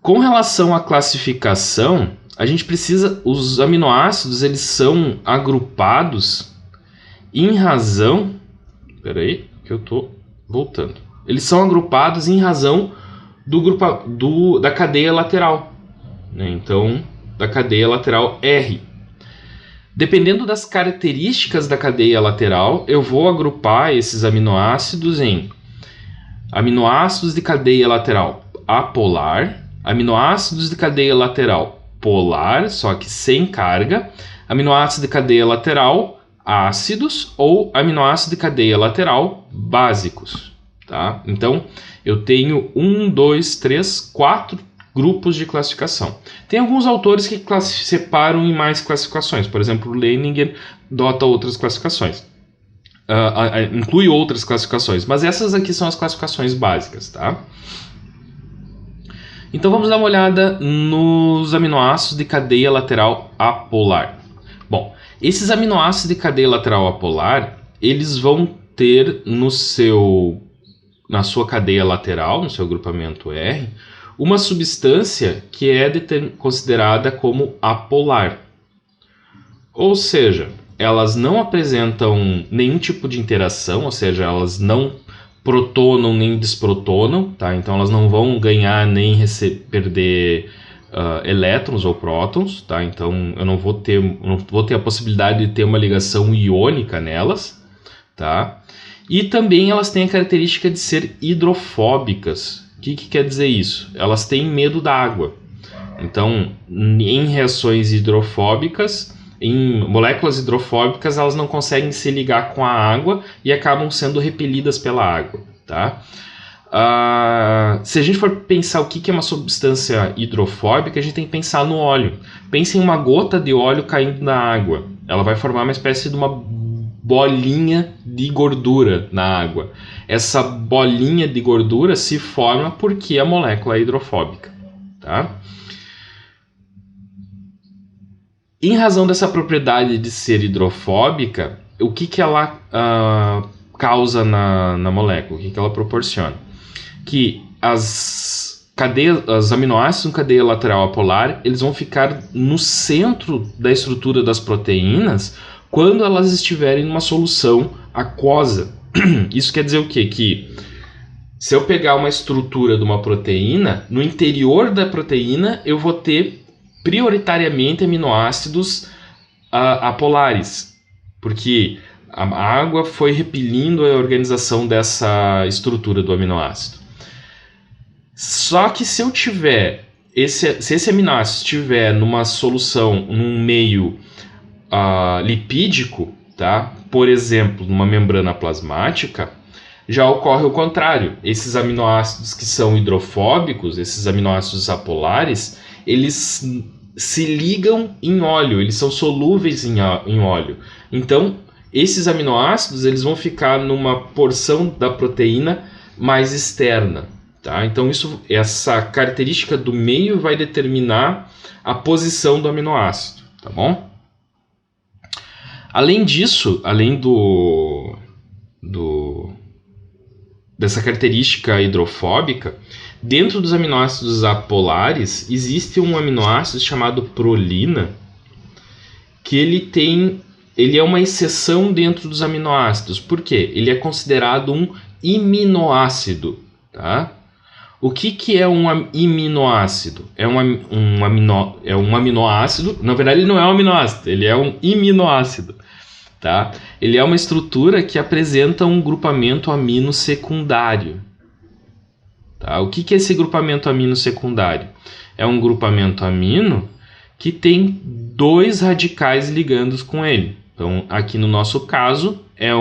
Com relação à classificação, a gente precisa... Os aminoácidos, eles são agrupados em razão... Espera aí, que eu estou voltando. Eles são agrupados em razão da cadeia lateral, né? Então, da cadeia lateral R. Dependendo das características da cadeia lateral, eu vou agrupar esses aminoácidos em aminoácidos de cadeia lateral apolar, aminoácidos de cadeia lateral polar, só que sem carga, aminoácidos de cadeia lateral ácidos ou aminoácidos de cadeia lateral básicos, tá? Então, eu tenho 1, 2, 3, 4 grupos de classificação. Tem alguns autores que separam em mais classificações. Por exemplo, o Leininger adota outras classificações. Inclui outras classificações, mas essas aqui são as classificações básicas, tá? Então vamos dar uma olhada nos aminoácidos de cadeia lateral apolar. Bom, esses aminoácidos de cadeia lateral apolar, eles vão ter na sua cadeia lateral, no seu grupamento R, uma substância que é considerada como apolar. Ou seja, elas não apresentam nenhum tipo de interação, ou seja, elas não protonam nem desprotonam, tá? Então elas não vão ganhar nem perder elétrons ou prótons, tá? Então eu não vou ter a possibilidade de ter uma ligação iônica nelas, tá? E também elas têm a característica de ser hidrofóbicas. O que quer dizer isso? Elas têm medo da água. Então, em reações hidrofóbicas, em moléculas hidrofóbicas, elas não conseguem se ligar com a água e acabam sendo repelidas pela água, tá? Se a gente for pensar o que é uma substância hidrofóbica, a gente tem que pensar no óleo. Pense em uma gota de óleo caindo na água. Ela vai formar uma espécie de uma bolinha de gordura na água. Essa bolinha de gordura se forma porque a molécula é hidrofóbica, tá? Em razão dessa propriedade de ser hidrofóbica, o que ela causa na molécula? O que ela proporciona? Que os aminoácidos em cadeia lateral apolar, eles vão ficar no centro da estrutura das proteínas quando elas estiverem numa solução aquosa. Isso quer dizer o quê? Que se eu pegar uma estrutura de uma proteína, no interior da proteína eu vou ter prioritariamente aminoácidos apolares, porque a água foi repelindo a organização dessa estrutura do aminoácido. Só que se eu tiver se esse aminoácido estiver numa solução, num meio lipídico, tá? Por exemplo, numa membrana plasmática, já ocorre o contrário. Esses aminoácidos que são hidrofóbicos, esses aminoácidos apolares, eles se ligam em óleo, eles são solúveis em óleo. Então, esses aminoácidos eles vão ficar numa porção da proteína mais externa, tá? Então, essa característica do meio vai determinar a posição do aminoácido, tá bom? Além disso, além dessa característica hidrofóbica, dentro dos aminoácidos apolares, existe um aminoácido chamado prolina, que ele é uma exceção dentro dos aminoácidos. Por quê? Ele é considerado um iminoácido, tá? O que é um iminoácido? É um aminoácido, na verdade ele não é um aminoácido, ele é um iminoácido, tá? Ele é uma estrutura que apresenta um grupamento amino secundário. Tá? O que é esse grupamento amino secundário? É um grupamento amino que tem 2 radicais ligandos com ele. Então, aqui no nosso caso, é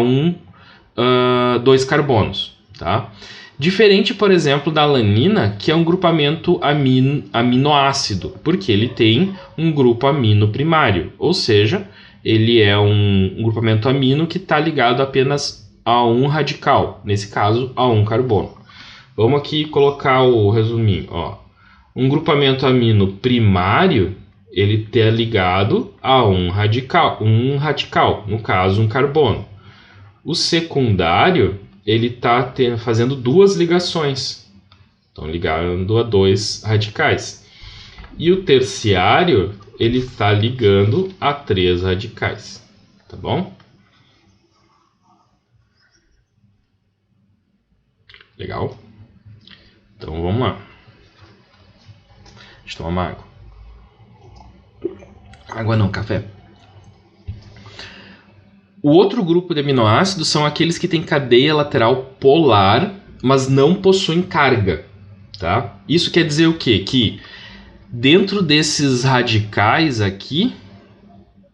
2 carbonos. Tá? Diferente, por exemplo, da alanina, que é um grupamento aminoácido, porque ele tem um grupo amino primário, ou seja, ele é um grupamento amino que está ligado apenas a um radical, nesse caso, a um carbono. Vamos aqui colocar o resuminho. Ó. Um grupamento amino primário, ele está ligado a um radical, no caso, um carbono. O secundário, ele está fazendo 2 ligações. Estão ligando a 2 radicais. E o terciário, ele está ligando a 3 radicais, tá bom? Legal? Então vamos lá. Deixa eu tomar uma água. Água não, café. O outro grupo de aminoácidos são aqueles que têm cadeia lateral polar, mas não possuem carga, tá? Isso quer dizer o quê? Que dentro desses radicais aqui,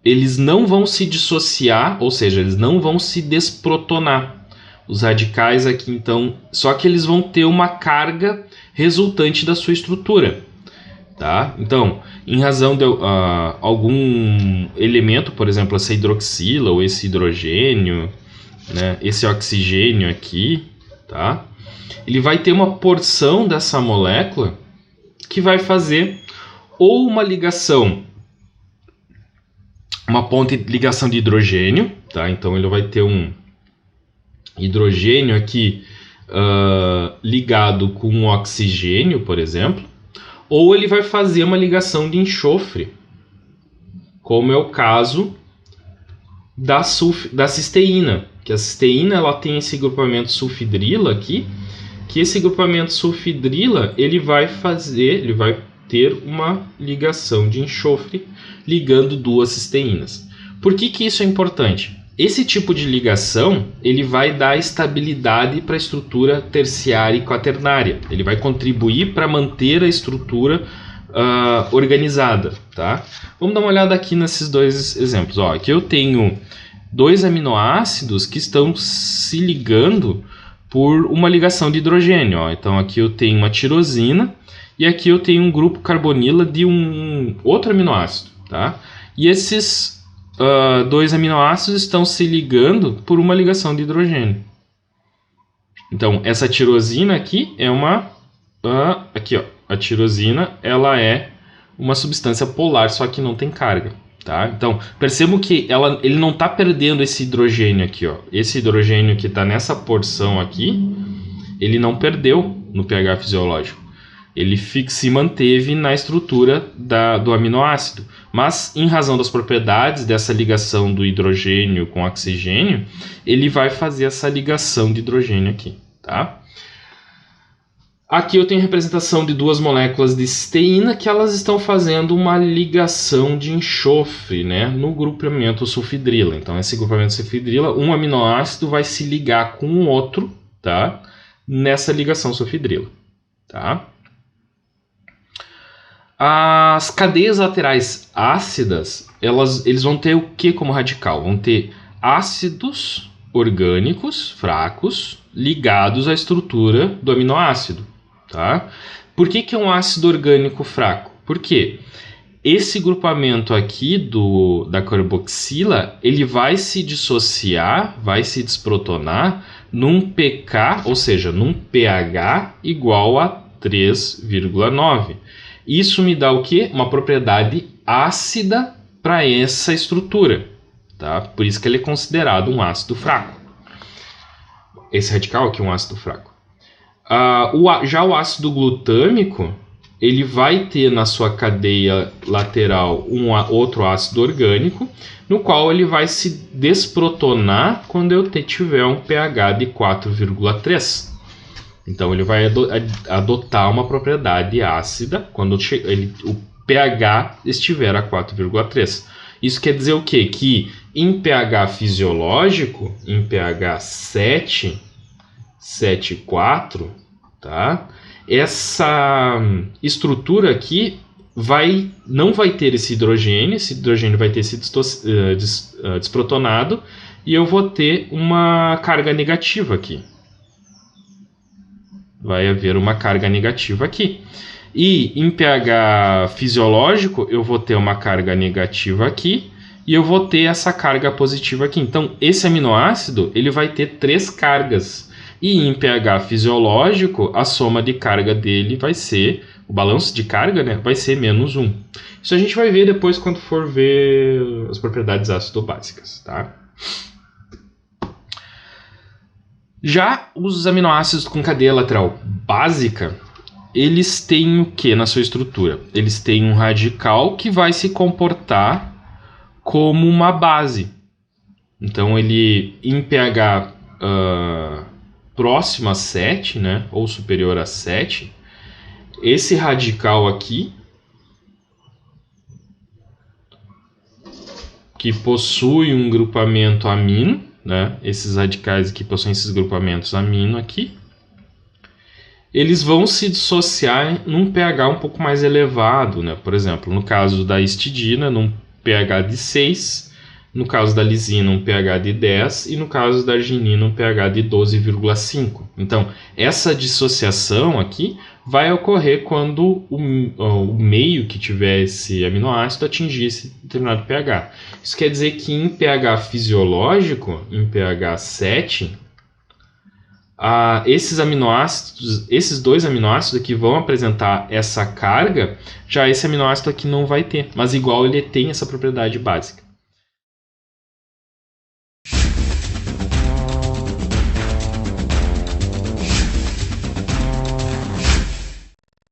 eles não vão se dissociar, ou seja, eles não vão se desprotonar. Os radicais aqui, então, só que eles vão ter uma carga resultante da sua estrutura, tá? Então, em razão de algum elemento, por exemplo, essa hidroxila ou esse hidrogênio, né, esse oxigênio aqui, tá? Ele vai ter uma porção dessa molécula que vai fazer ou uma ligação, uma ponte de ligação de hidrogênio, tá? Então ele vai ter um hidrogênio aqui ligado com um oxigênio, por exemplo, ou ele vai fazer uma ligação de enxofre, como é o caso da cisteína, que a cisteína ela tem esse grupamento sulfidrila aqui, que esse grupamento sulfidrila ele vai ter uma ligação de enxofre ligando 2 cisteínas. Por que isso é importante? Esse tipo de ligação ele vai dar estabilidade para a estrutura terciária e quaternária. Ele vai contribuir para manter a estrutura organizada, tá? Vamos dar uma olhada aqui nesses 2 exemplos. Ó, aqui eu tenho 2 aminoácidos que estão se ligando por uma ligação de hidrogênio. Ó. Então aqui eu tenho uma tirosina e aqui eu tenho um grupo carbonila de um outro aminoácido, tá? E esses 2 aminoácidos estão se ligando por uma ligação de hidrogênio. Então essa tirosina aqui é uma aqui, ó, a tirosina ela é uma substância polar, só que não tem carga, tá? Então percebam que ele não está perdendo esse hidrogênio aqui, ó. Esse hidrogênio que está nessa porção aqui, ele não perdeu no pH fisiológico. Ele se manteve na estrutura do aminoácido, mas em razão das propriedades dessa ligação do hidrogênio com oxigênio, ele vai fazer essa ligação de hidrogênio aqui, tá? Aqui eu tenho a representação de 2 moléculas de cisteína que elas estão fazendo uma ligação de enxofre, né, no grupamento sulfidrila. Então esse grupamento sulfidrila, um aminoácido vai se ligar com o outro, tá? Nessa ligação sulfidrila, tá? As cadeias laterais ácidas, eles vão ter o que como radical? Vão ter ácidos orgânicos fracos ligados à estrutura do aminoácido, tá? Por que é um ácido orgânico fraco? Porque esse grupamento aqui da carboxila, ele vai se dissociar, vai se desprotonar num pK, ou seja, num pH igual a 3,9. Isso me dá o quê? Uma propriedade ácida para essa estrutura, tá? Por isso que ele é considerado um ácido fraco. Esse radical aqui é um ácido fraco. Já o ácido glutâmico, ele vai ter na sua cadeia lateral outro ácido orgânico, no qual ele vai se desprotonar quando eu tiver um pH de 4,3. Então ele vai adotar uma propriedade ácida quando o pH estiver a 4,3. Isso quer dizer o quê? Que em pH fisiológico, em pH 7,4, tá? Essa estrutura aqui não vai ter esse hidrogênio vai ter se desprotonado e eu vou ter uma carga negativa aqui. Vai haver uma carga negativa aqui. E em pH fisiológico, eu vou ter uma carga negativa aqui e eu vou ter essa carga positiva aqui. Então, esse aminoácido ele vai ter 3 cargas. E em pH fisiológico, a soma de carga dele vai ser, o balanço de carga, né, vai ser -1. Isso a gente vai ver depois quando for ver as propriedades ácido-básicas, tá? Já os aminoácidos com cadeia lateral básica, eles têm o que na sua estrutura? Eles têm um radical que vai se comportar como uma base. Então, ele em pH próximo a 7, né, ou superior a 7, esse radical aqui, que possui um grupamento amino, né, esses radicais que possuem esses grupamentos amino aqui, eles vão se dissociar num pH um pouco mais elevado, né? Por exemplo, no caso da histidina, num pH de 6, no caso da lisina, um pH de 10 e no caso da arginina, um pH de 12,5. Então, essa dissociação aqui vai ocorrer quando o meio que tiver esse aminoácido atingir esse determinado pH. Isso quer dizer que em pH fisiológico, em pH 7, esses aminoácidos, esses dois aminoácidos aqui vão apresentar essa carga, já esse aminoácido aqui não vai ter, mas igual ele tem essa propriedade básica.